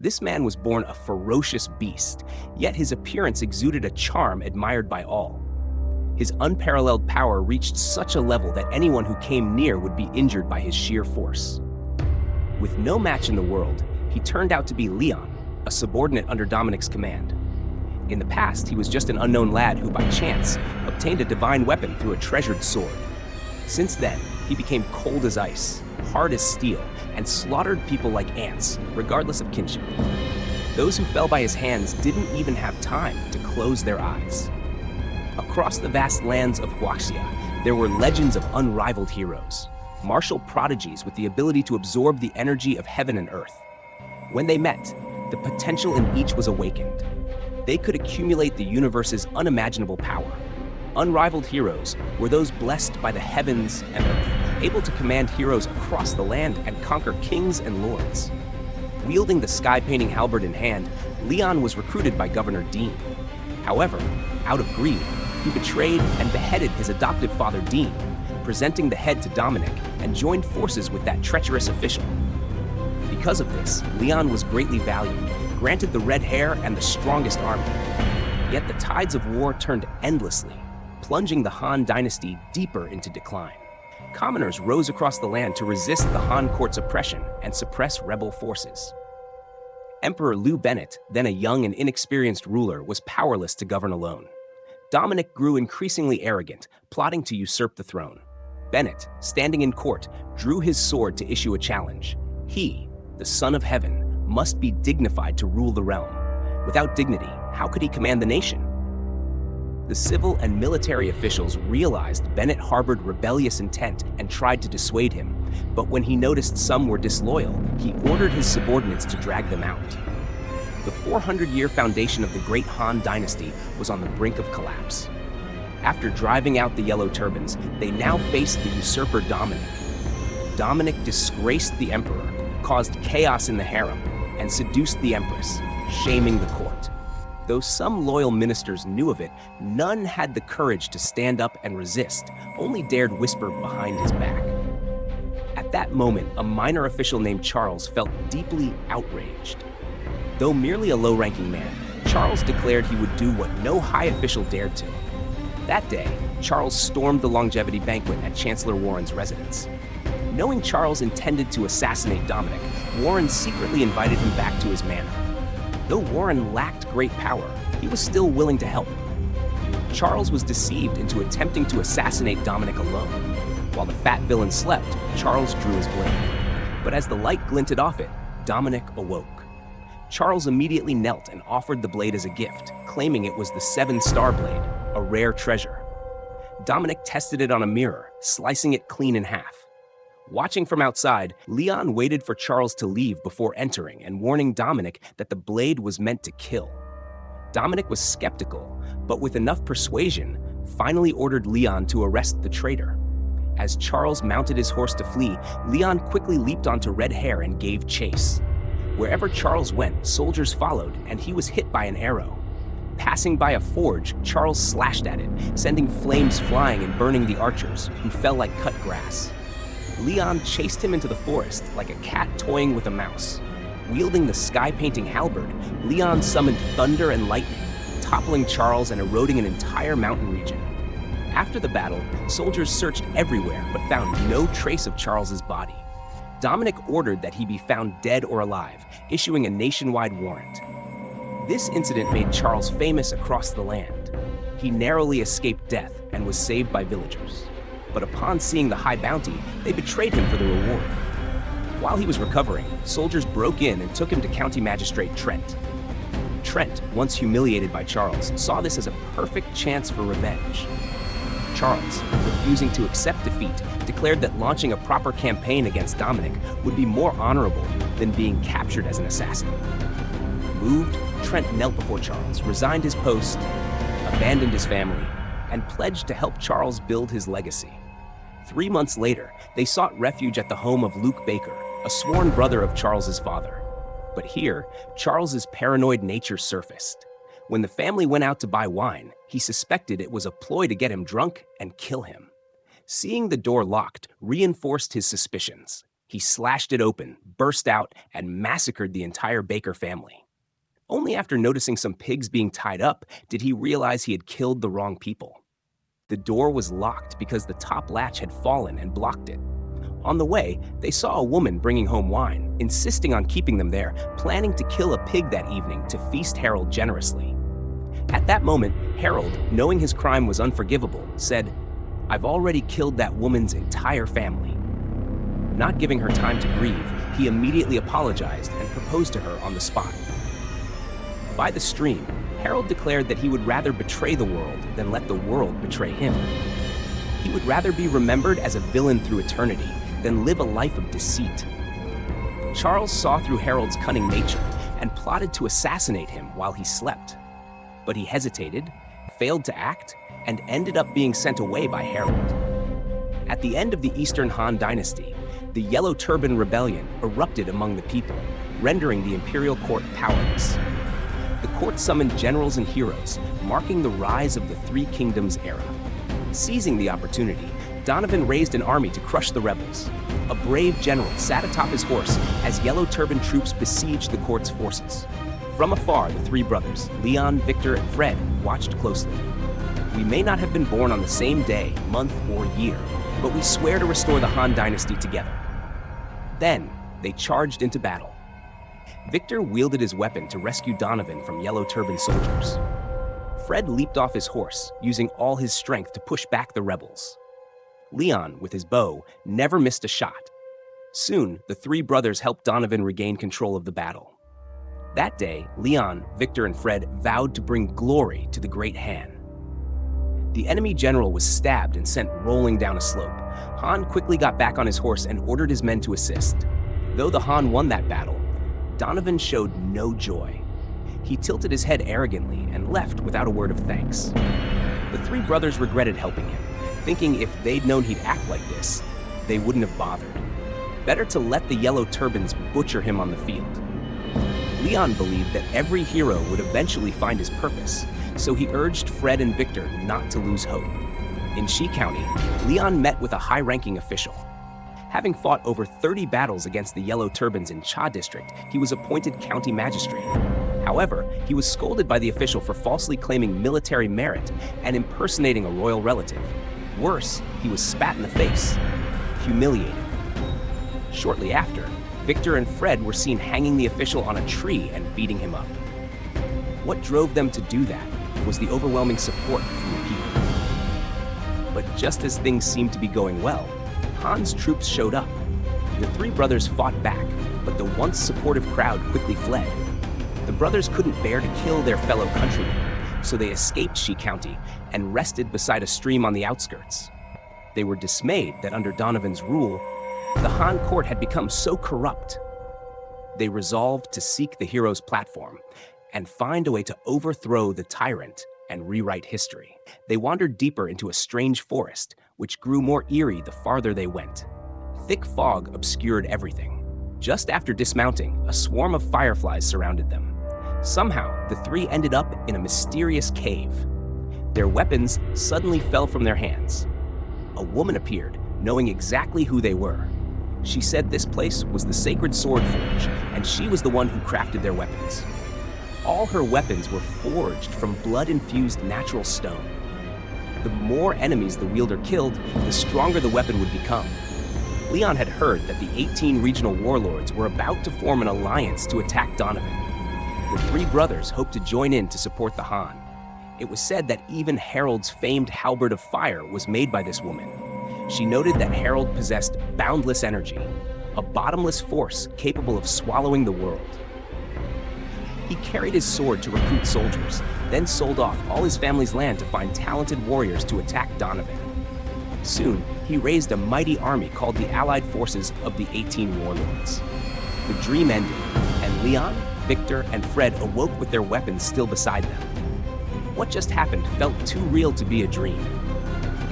This man was born a ferocious beast, yet his appearance exuded a charm admired by all. His unparalleled power reached such a level that anyone who came near would be injured by his sheer force. With no match in the world, he turned out to be Leon, a subordinate under Dominic's command. In the past, he was just an unknown lad who, by chance, obtained a divine weapon through a treasured sword. Since then, he became cold as ice, hard as steel, and slaughtered people like ants, regardless of kinship. Those who fell by his hands didn't even have time to close their eyes. Across the vast lands of Huaxia, there were legends of unrivaled heroes, martial prodigies with the ability to absorb the energy of heaven and earth. When they met, the potential in each was awakened. They could accumulate the universe's unimaginable power. Unrivaled heroes were those blessed by the heavens and earth, able to command heroes across the land and conquer kings and lords. Wielding the sky-painting halberd in hand, Leon was recruited by Governor Dean. However, out of greed, he betrayed and beheaded his adoptive father Dean, presenting the head to Dominic, and joined forces with that treacherous official. Because of this, Leon was greatly valued, granted the red hair and the strongest army. Yet the tides of war turned endlessly, plunging the Han dynasty deeper into decline. Commoners rose across the land to resist the Han court's oppression and suppress rebel forces. Emperor Lou Bennett, then a young and inexperienced ruler, was powerless to govern alone. Dominic grew increasingly arrogant, plotting to usurp the throne. Bennett, standing in court, drew his sword to issue a challenge. He, the son of heaven, must be dignified to rule the realm. Without dignity, how could he command the nation? The civil and military officials realized Bennett harbored rebellious intent and tried to dissuade him, but when he noticed some were disloyal, he ordered his subordinates to drag them out. The 400-year foundation of the great Han dynasty was on the brink of collapse. After driving out the Yellow Turbans, they now faced the usurper Dominic. Dominic disgraced the emperor, caused chaos in the harem, and seduced the empress, shaming the court. Though some loyal ministers knew of it, none had the courage to stand up and resist, only dared whisper behind his back. At that moment, a minor official named Charles felt deeply outraged. Though merely a low-ranking man, Charles declared he would do what no high official dared to. That day, Charles stormed the longevity banquet at Chancellor Warren's residence. Knowing Charles intended to assassinate Dominic, Warren secretly invited him back to his manor. Though Warren lacked great power, he was still willing to help. Charles was deceived into attempting to assassinate Dominic alone. While the fat villain slept, Charles drew his blade. But as the light glinted off it, Dominic awoke. Charles immediately knelt and offered the blade as a gift, claiming it was the 7-star blade, a rare treasure. Dominic tested it on a mirror, slicing it clean in half. Watching from outside, Leon waited for Charles to leave before entering and warning Dominic that the blade was meant to kill. Dominic was skeptical, but with enough persuasion, finally ordered Leon to arrest the traitor. As Charles mounted his horse to flee, Leon quickly leaped onto Red Hair and gave chase. Wherever Charles went, soldiers followed, and he was hit by an arrow. Passing by a forge, Charles slashed at it, sending flames flying and burning the archers, who fell like cut grass. Leon chased him into the forest like a cat toying with a mouse. Wielding the sky-painting halberd, Leon summoned thunder and lightning, toppling Charles and eroding an entire mountain region. After the battle, soldiers searched everywhere but found no trace of Charles's body. Dominic ordered that he be found dead or alive, issuing a nationwide warrant. This incident made Charles famous across the land. He narrowly escaped death and was saved by villagers. But upon seeing the high bounty, they betrayed him for the reward. While he was recovering, soldiers broke in and took him to County Magistrate Trent. Trent, once humiliated by Charles, saw this as a perfect chance for revenge. Charles, refusing to accept defeat, declared that launching a proper campaign against Dominic would be more honorable than being captured as an assassin. Moved, Trent knelt before Charles, resigned his post, abandoned his family, and pledged to help Charles build his legacy. 3 months later, they sought refuge at the home of Luke Baker, a sworn brother of Charles's father. But here, Charles's paranoid nature surfaced. When the family went out to buy wine, he suspected it was a ploy to get him drunk and kill him. Seeing the door locked reinforced his suspicions. He slashed it open, burst out, and massacred the entire Baker family. Only after noticing some pigs being tied up did he realize he had killed the wrong people. The door was locked because the top latch had fallen and blocked it. On the way, they saw a woman bringing home wine, insisting on keeping them there, planning to kill a pig that evening to feast Harold generously. At that moment, Harold, knowing his crime was unforgivable, said, "I've already killed that woman's entire family." Not giving her time to grieve, he immediately apologized and proposed to her on the spot. By the stream, Harold declared that he would rather betray the world than let the world betray him. He would rather be remembered as a villain through eternity than live a life of deceit. Charles saw through Harold's cunning nature and plotted to assassinate him while he slept. But he hesitated, failed to act, and ended up being sent away by Harold. At the end of the Eastern Han dynasty, the Yellow Turban Rebellion erupted among the people, rendering the imperial court powerless. The court summoned generals and heroes, marking the rise of the Three Kingdoms era. Seizing the opportunity, Donovan raised an army to crush the rebels. A brave general sat atop his horse as Yellow Turban troops besieged the court's forces. From afar, the three brothers, Leon, Victor, and Fred, watched closely. "We may not have been born on the same day, month, or year, but we swear to restore the Han dynasty together." Then, they charged into battle. Victor wielded his weapon to rescue Donovan from Yellow Turban soldiers. Fred leaped off his horse, using all his strength to push back the rebels. Leon, with his bow, never missed a shot. Soon, the three brothers helped Donovan regain control of the battle. That day, Leon, Victor, and Fred vowed to bring glory to the Great Han. The enemy general was stabbed and sent rolling down a slope. Han quickly got back on his horse and ordered his men to assist. Though the Han won that battle, Donovan showed no joy. He tilted his head arrogantly and left without a word of thanks. The three brothers regretted helping him, thinking if they'd known he'd act like this, they wouldn't have bothered. Better to let the Yellow Turbans butcher him on the field. Leon believed that every hero would eventually find his purpose, so he urged Fred and Victor not to lose hope. In Shi County, Leon met with a high-ranking official. Having fought over 30 battles against the Yellow Turbans in Cha District, he was appointed county magistrate. However, he was scolded by the official for falsely claiming military merit and impersonating a royal relative. Worse, he was spat in the face, humiliated. Shortly after, Victor and Fred were seen hanging the official on a tree and beating him up. What drove them to do that was the overwhelming support from the people. But just as things seemed to be going well, Han's troops showed up. The three brothers fought back, but the once supportive crowd quickly fled. The brothers couldn't bear to kill their fellow countrymen, so they escaped Shi County and rested beside a stream on the outskirts. They were dismayed that under Donovan's rule, the Han court had become so corrupt. They resolved to seek the hero's platform and find a way to overthrow the tyrant and rewrite history. They wandered deeper into a strange forest, which grew more eerie the farther they went. Thick fog obscured everything. Just after dismounting, a swarm of fireflies surrounded them. Somehow, the three ended up in a mysterious cave. Their weapons suddenly fell from their hands. A woman appeared, knowing exactly who they were. She said this place was the Sacred Sword Forge, and she was the one who crafted their weapons. All her weapons were forged from blood-infused natural stone. The more enemies the wielder killed, the stronger the weapon would become. Leon had heard that the 18 regional warlords were about to form an alliance to attack Donovan. The three brothers hoped to join in to support the Han. It was said that even Harold's famed halberd of fire was made by this woman. She noted that Harold possessed boundless energy, a bottomless force capable of swallowing the world. He carried his sword to recruit soldiers, then sold off all his family's land to find talented warriors to attack Donovan. Soon, he raised a mighty army called the Allied Forces of the 18 Warlords. The dream ended, and Leon, Victor, and Fred awoke with their weapons still beside them. What just happened felt too real to be a dream.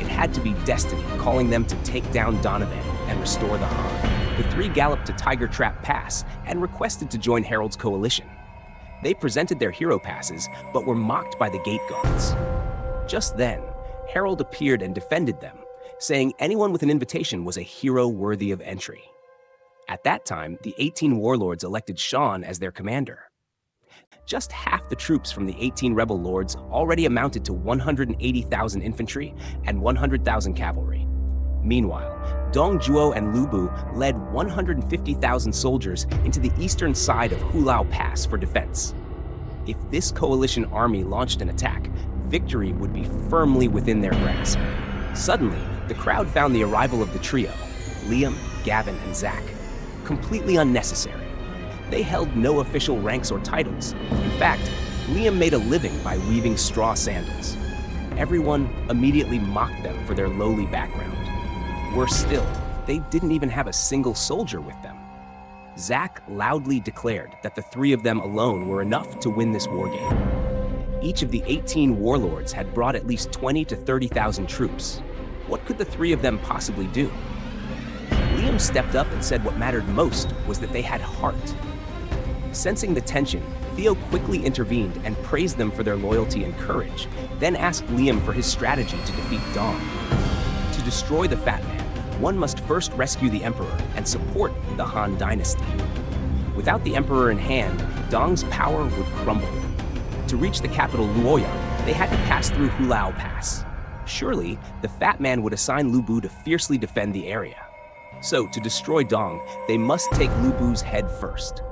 It had to be destiny calling them to take down Donovan and restore the Han. The three galloped to Tiger Trap Pass and requested to join Harold's coalition. They presented their hero passes, but were mocked by the gate guards. Just then, Harold appeared and defended them, saying anyone with an invitation was a hero worthy of entry. At that time, the 18 warlords elected Sean as their commander. Just half the troops from the 18 rebel lords already amounted to 180,000 infantry and 100,000 cavalry. Meanwhile, Dong Zhuo and Lu Bu led 150,000 soldiers into the eastern side of Hulao Pass for defense. If this coalition army launched an attack, victory would be firmly within their grasp. Suddenly, the crowd found the arrival of the trio, Liam, Gavin, and Zach, completely unnecessary. They held no official ranks or titles. In fact, Liam made a living by weaving straw sandals. Everyone immediately mocked them for their lowly background. Worse still, they didn't even have a single soldier with them. Zach loudly declared that the three of them alone were enough to win this war game. Each of the 18 warlords had brought at least 20 to 30,000 troops. What could the three of them possibly do? Liam stepped up and said what mattered most was that they had heart. Sensing the tension, Theo quickly intervened and praised them for their loyalty and courage, then asked Liam for his strategy to defeat Dong. To destroy the Fat Man, one must first rescue the Emperor and support the Han Dynasty. Without the Emperor in hand, Dong's power would crumble. To reach the capital Luoyang, they had to pass through Hulao Pass. Surely, the Fat Man would assign Lu Bu to fiercely defend the area. So, to destroy Dong, they must take Lu Bu's head first.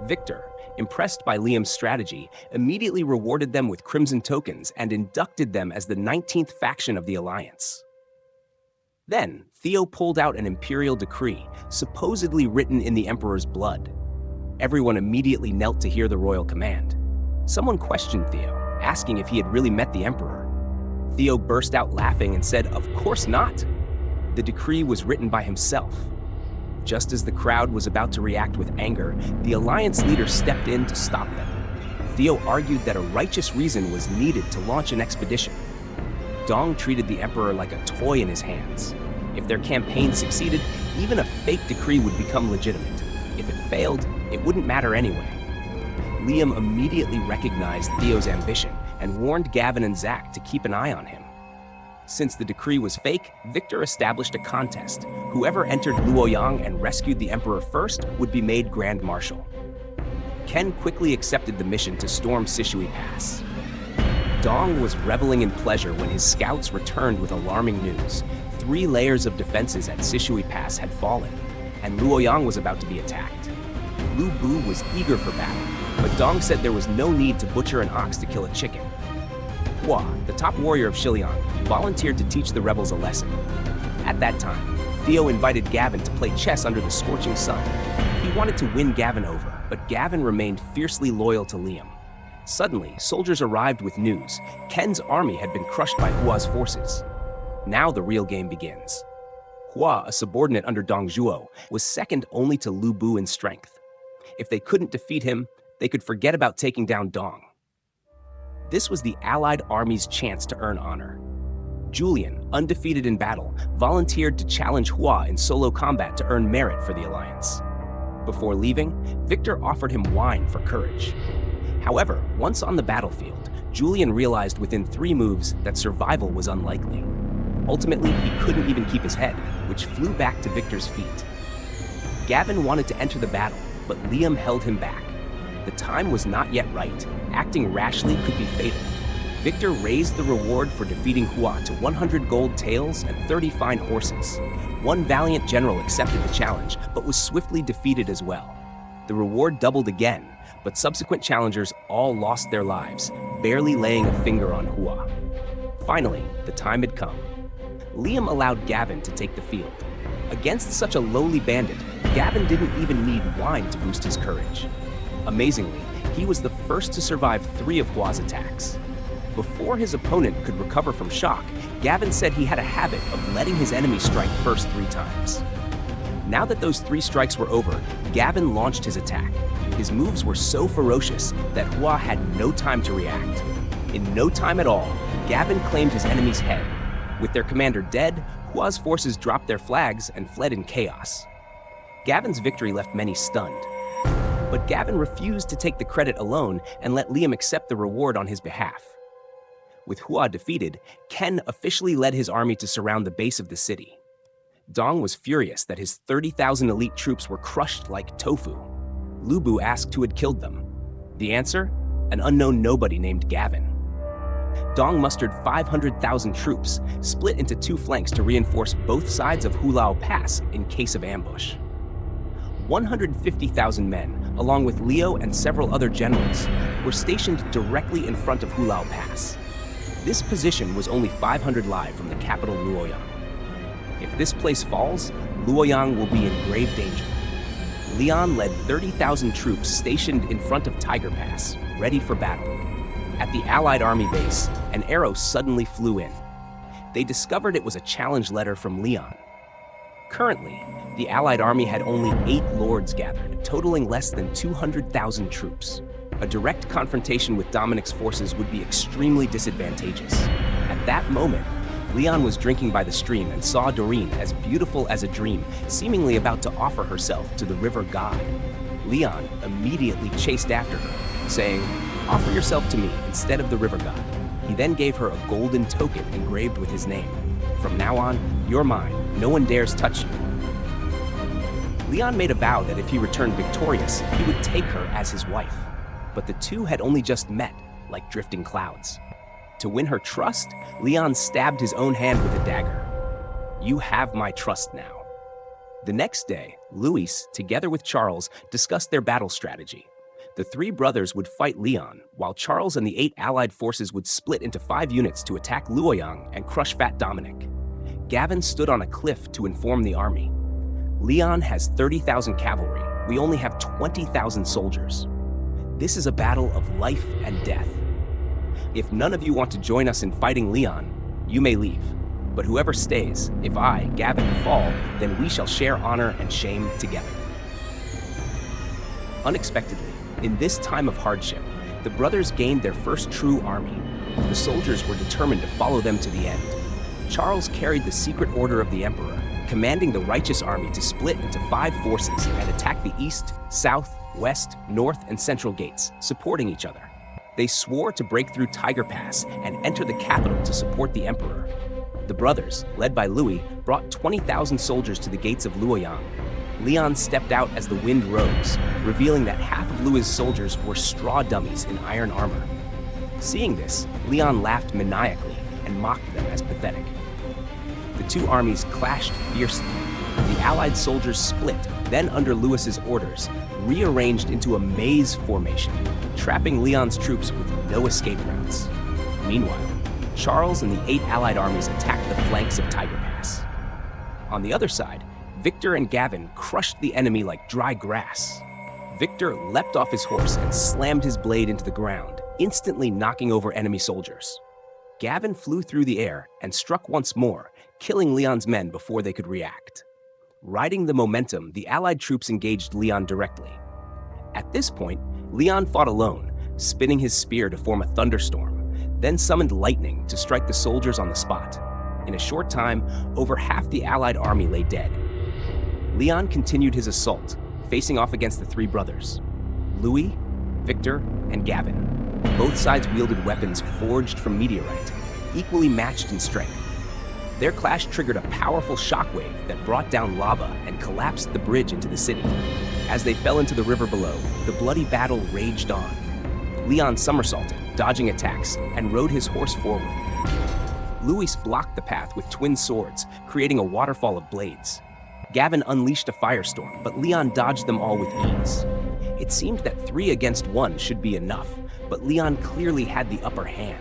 Victor, impressed by Liam's strategy, immediately rewarded them with crimson tokens and inducted them as the 19th faction of the alliance. Then, Theo pulled out an imperial decree, supposedly written in the Emperor's blood. Everyone immediately knelt to hear the royal command. Someone questioned Theo, asking if he had really met the Emperor. Theo burst out laughing and said, "Of course not." The decree was written by himself. Just as the crowd was about to react with anger, the alliance leader stepped in to stop them. Theo argued that a righteous reason was needed to launch an expedition. Dong treated the Emperor like a toy in his hands. If their campaign succeeded, even a fake decree would become legitimate. If it failed, it wouldn't matter anyway. Liam immediately recognized Theo's ambition and warned Gavin and Zach to keep an eye on him. Since the decree was fake, Victor established a contest. Whoever entered Luoyang and rescued the Emperor first would be made Grand Marshal. Ken quickly accepted the mission to storm Sishui Pass. Dong was reveling in pleasure when his scouts returned with alarming news. 3 layers of defenses at Sishui Pass had fallen, and Luoyang was about to be attacked. Lu Bu was eager for battle, but Dong said there was no need to butcher an ox to kill a chicken. Hua, the top warrior of Shiliang, volunteered to teach the rebels a lesson. At that time, Theo invited Gavin to play chess under the scorching sun. He wanted to win Gavin over, but Gavin remained fiercely loyal to Liam. Suddenly, soldiers arrived with news. Ken's army had been crushed by Hua's forces. Now the real game begins. Hua, a subordinate under Dong Zhuo, was second only to Lu Bu in strength. If they couldn't defeat him, they could forget about taking down Dong. This was the Allied army's chance to earn honor. Julian, undefeated in battle, volunteered to challenge Hua in solo combat to earn merit for the alliance. Before leaving, Victor offered him wine for courage. However, once on the battlefield, Julian realized within 3 moves that survival was unlikely. Ultimately, he couldn't even keep his head, which flew back to Victor's feet. Gavin wanted to enter the battle, but Liam held him back. The time was not yet right. Acting rashly could be fatal. Victor raised the reward for defeating Hua to 100 gold taels and 30 fine horses. One valiant general accepted the challenge, but was swiftly defeated as well. The reward doubled again, but subsequent challengers all lost their lives, barely laying a finger on Hua. Finally, the time had come. Liam allowed Gavin to take the field. Against such a lowly bandit, Gavin didn't even need wine to boost his courage. Amazingly, he was the first to survive 3 of Hua's attacks. Before his opponent could recover from shock, Gavin said he had a habit of letting his enemy strike first 3 times. Now that those 3 strikes were over, Gavin launched his attack. His moves were so ferocious that Hua had no time to react. In no time at all, Gavin claimed his enemy's head. With their commander dead, Hua's forces dropped their flags and fled in chaos. Gavin's victory left many stunned. But Gavin refused to take the credit alone and let Liam accept the reward on his behalf. With Hua defeated, Ken officially led his army to surround the base of the city. Dong was furious that his 30,000 elite troops were crushed like tofu. Lu Bu asked who had killed them. The answer? An unknown nobody named Gavin. Dong mustered 500,000 troops, split into two flanks to reinforce both sides of Hulao Pass in case of ambush. 150,000 men, along with Liu and several other generals, were stationed directly in front of Hulao Pass. This position was only 500 li from the capital Luoyang. If this place falls, Luoyang will be in grave danger. Lian led 30,000 troops stationed in front of Tiger Pass, ready for battle. At the Allied army base, an arrow suddenly flew in. They discovered it was a challenge letter from Lian. Currently, the Allied army had only 8 lords gathered, totaling less than 200,000 troops. A direct confrontation with Dominic's forces would be extremely disadvantageous. At that moment, Lian was drinking by the stream and saw Doreen, as beautiful as a dream, seemingly about to offer herself to the river god. Lian immediately chased after her, saying, "Offer yourself to me instead of the river god." He then gave her a golden token engraved with his name. "From now on, you're mine. No one dares touch you." Lian made a vow that if he returned victorious, he would take her as his wife. But the two had only just met, like drifting clouds. To win her trust, Lian stabbed his own hand with a dagger. "You have my trust now." The next day, Louis, together with Charles, discussed their battle strategy. The 3 brothers would fight Lian, while Charles and the 8 allied forces would split into 5 units to attack Luoyang and crush Fat Dominic. Gavin stood on a cliff to inform the army. "Lian has 30,000 cavalry. We only have 20,000 soldiers. This is a battle of life and death. If none of you want to join us in fighting Lian, you may leave. But whoever stays, if I, Gavin, fall, then we shall share honor and shame together." Unexpectedly, in this time of hardship, the brothers gained their first true army. The soldiers were determined to follow them to the end. Charles carried the secret order of the Emperor, commanding the righteous army to split into 5 forces and attack the east, south, west, north, and central gates, supporting each other. They swore to break through Tiger Pass and enter the capital to support the Emperor. The brothers, led by Louis, brought 20,000 soldiers to the gates of Luoyang. Lian stepped out as the wind rose, revealing that half of Louis's soldiers were straw dummies in iron armor. Seeing this, Lian laughed maniacally and mocked them as pathetic. The two armies clashed fiercely. The Allied soldiers split, then under Louis's orders, rearranged into a maze formation, trapping Lian's troops with no escape routes. Meanwhile, Charles and the 8 Allied armies attacked the flanks of Tiger Pass. On the other side, Victor and Gavin crushed the enemy like dry grass. Victor leapt off his horse and slammed his blade into the ground, instantly knocking over enemy soldiers. Gavin flew through the air and struck once more, killing Lian's men before they could react. Riding the momentum, the Allied troops engaged Lian directly. At this point, Lian fought alone, spinning his spear to form a thunderstorm, then summoned lightning to strike the soldiers on the spot. In a short time, over half the Allied army lay dead. Lian continued his assault, facing off against the 3 brothers, Louis, Victor, and Gavin. Both sides wielded weapons forged from meteorite, equally matched in strength. Their clash triggered a powerful shockwave that brought down lava and collapsed the bridge into the city. As they fell into the river below, the bloody battle raged on. Lian somersaulted, dodging attacks, and rode his horse forward. Louis blocked the path with twin swords, creating a waterfall of blades. Gavin unleashed a firestorm, but Lian dodged them all with ease. It seemed that 3 against 1 should be enough, but Lian clearly had the upper hand.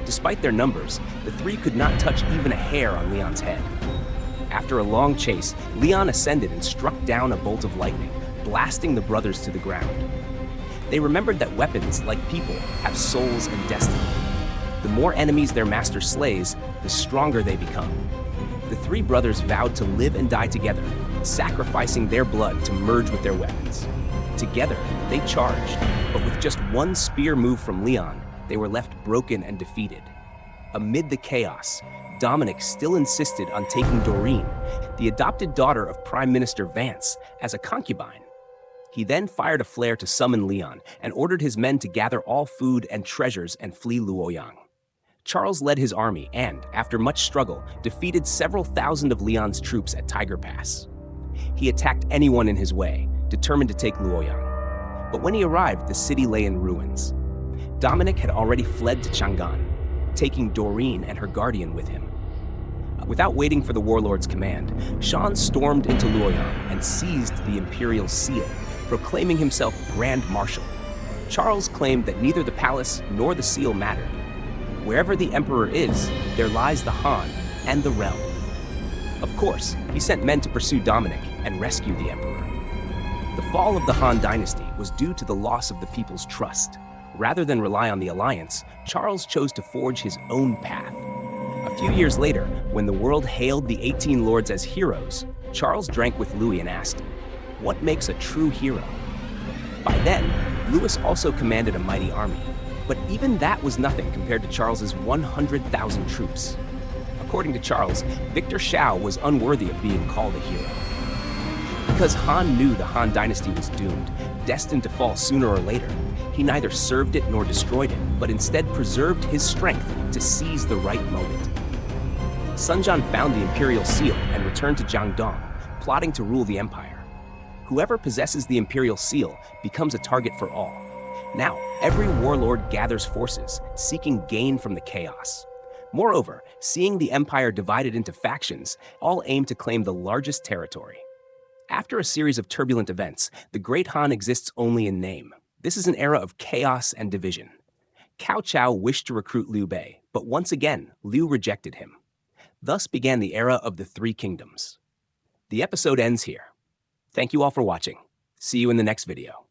Despite their numbers, the 3 could not touch even a hair on Lian's head. After a long chase, Lian ascended and struck down a bolt of lightning, blasting the brothers to the ground. They remembered that weapons, like people, have souls and destiny. The more enemies their master slays, the stronger they become. The 3 brothers vowed to live and die together, sacrificing their blood to merge with their weapons. Together, they charged, but with just one spear move from Lian, they were left broken and defeated. Amid the chaos, Dominic still insisted on taking Doreen, the adopted daughter of Prime Minister Vance, as a concubine. He then fired a flare to summon Lian and ordered his men to gather all food and treasures and flee Luoyang. Charles led his army and, after much struggle, defeated several thousand of Leon's troops at Tiger Pass. He attacked anyone in his way, determined to take Luoyang. But when he arrived, the city lay in ruins. Dominic had already fled to Chang'an, taking Doreen and her guardian with him. Without waiting for the warlord's command, Shan stormed into Luoyang and seized the imperial seal, proclaiming himself Grand Marshal. Charles claimed that neither the palace nor the seal mattered. Wherever the emperor is, there lies the Han and the realm. Of course, he sent men to pursue Dominic and rescue the emperor. The fall of the Han dynasty was due to the loss of the people's trust. Rather than rely on the alliance, Charles chose to forge his own path. A few years later, when the world hailed the 18 lords as heroes, Charles drank with Louis and asked, "What makes a true hero?" By then, Louis also commanded a mighty army, but even that was nothing compared to Charles's 100,000 troops. According to Charles, Victor Shao was unworthy of being called a hero. Because Han knew the Han dynasty was doomed, destined to fall sooner or later, he neither served it nor destroyed it, but instead preserved his strength to seize the right moment. Sun Jian found the imperial seal and returned to Jiangdong, plotting to rule the empire. Whoever possesses the imperial seal becomes a target for all. Now, every warlord gathers forces, seeking gain from the chaos. Moreover, seeing the empire divided into factions, all aim to claim the largest territory. After a series of turbulent events, the Great Han exists only in name. This is an era of chaos and division. Cao Cao wished to recruit Liu Bei, but once again, Liu rejected him. Thus began the era of the Three Kingdoms. The episode ends here. Thank you all for watching. See you in the next video.